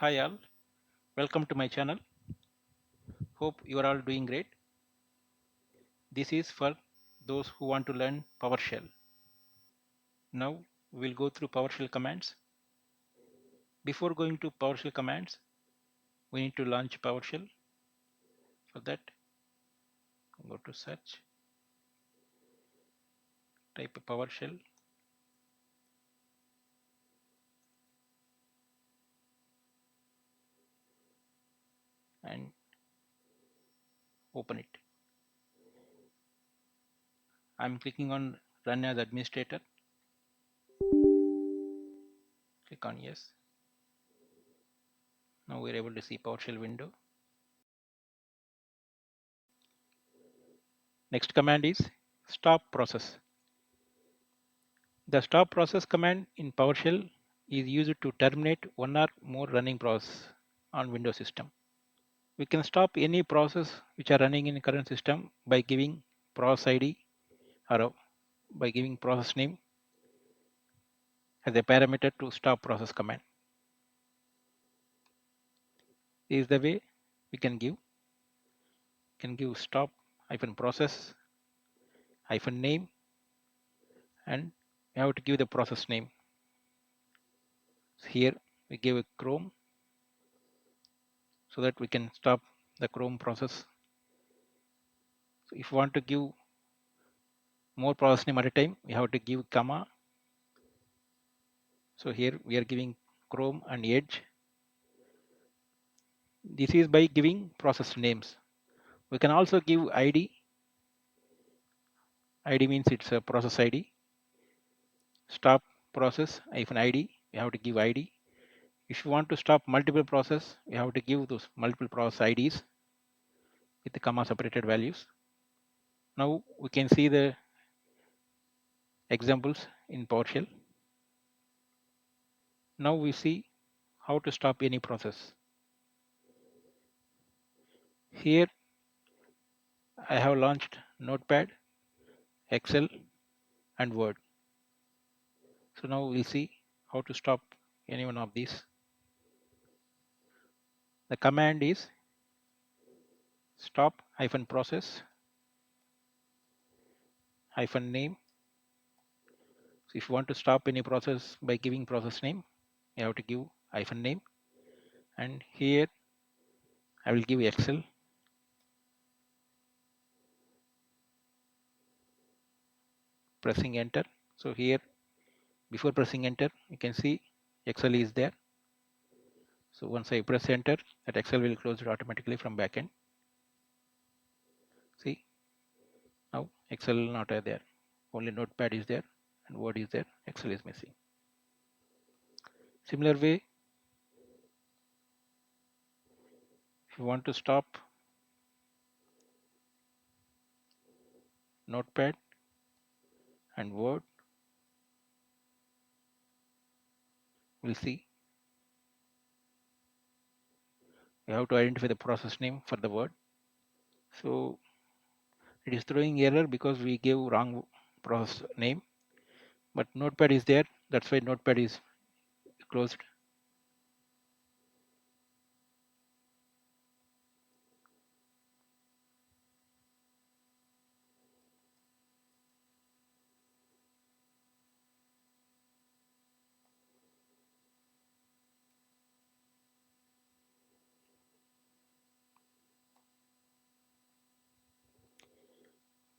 Hi all, welcome to my channel. Hope you are all doing great. This is for those who want to learn PowerShell. Now we'll go through PowerShell commands. Before going to PowerShell commands, we need to launch PowerShell. For that, go to search, type PowerShell, and open it. I'm clicking on Run as Administrator. Click on Yes. Now we're able to see PowerShell window. Next command is StopProcess. The StopProcess command in PowerShell is used to terminate one or more running process on Windows system. We can stop any process which are running in current system by giving process ID or by giving process name as a parameter to stop process command. This is the way we can give. Stop hyphen process hyphen name, and we have to give the process name. So here we give a Chrome so that we can stop the Chrome process. So if you want to give more process name at a time, we have to give comma. So here we are giving Chrome and Edge. This is by giving process names. We can also give ID. ID means it's a process ID. Stop process hyphen ID. We have to give ID. If you want to stop multiple process, we have to give those multiple process IDs with the comma separated values. Now we can see the examples in PowerShell. Now we see how to stop any process. Here I have launched Notepad, Excel, and Word. So now we'll see how to stop any one of these. The command is stop hyphen process hyphen name. So if you want to stop any process by giving process name, you have to give hyphen name. And here I will give Excel. Pressing enter. So here before pressing enter, you can see Excel is there. So once I press enter, that Excel will close it automatically from backend. See, now Excel not there. Only Notepad is there and Word is there. Excel is missing. Similar way, if you want to stop Notepad and Word, we'll see. You have to identify the process name for the word. So it is throwing error because we gave wrong process name, but Notepad is there. That's why Notepad is closed.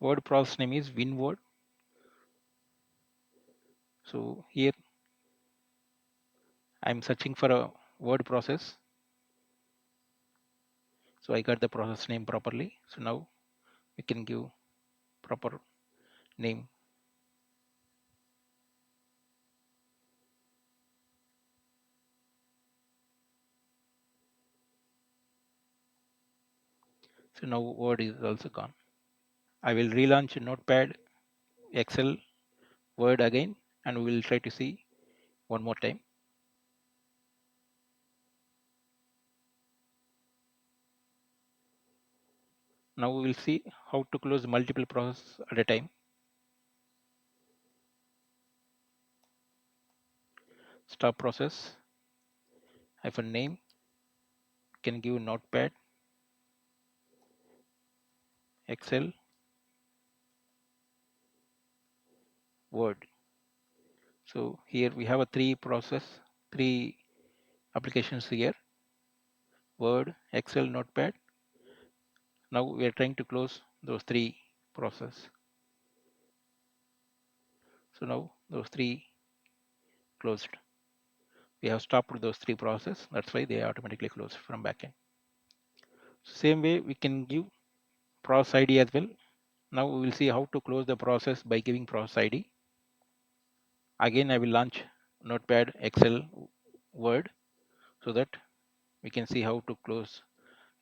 Word process name is WinWord. So here I'm searching for a word process. So I got the process name properly. So now we can give proper name. So now word is also gone. I will relaunch Notepad, Excel, Word again, and we will try to see one more time. Now we will see how to close multiple processes at a time. Stop process hyphen name. can give Notepad, Excel, Word. So here we have a three applications here: Word, Excel, Notepad. Now we are trying to close those three processes. So now those three closed. We have stopped those three processes. That's why they automatically close from backend. Same way we can give process ID as well. Now we will see how to close the process by giving process ID. Again, I will launch Notepad, Excel, Word so that we can see how to close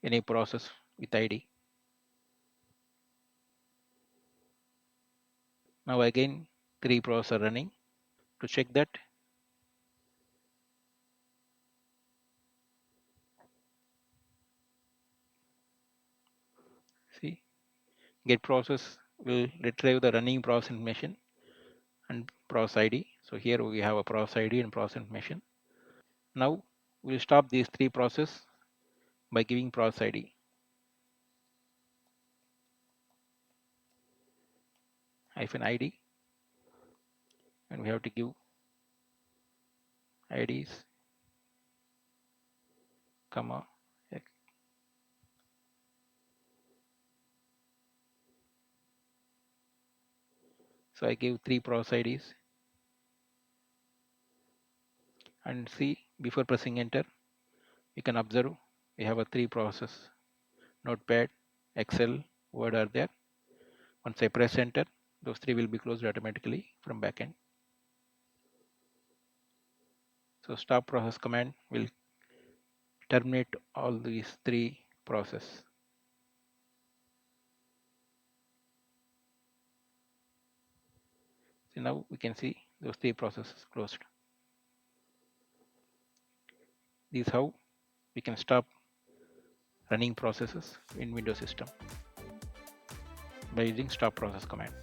any process with ID. Now again, three processes are running. To check that, see, get process will retrieve the running process information and process ID. So here we have a process ID and process information. Now we'll stop these three processes by giving process ID. -ID, and we have to give IDs, comma, so I give three process IDs, and see, before pressing enter, you can observe we have a three process: Notepad, Excel, Word are there. Once I press enter, those three will be closed automatically from backend. So stop process command will terminate all these three processes. So now we can see those three processes closed. This is how we can stop running processes in Windows system by using stop process command.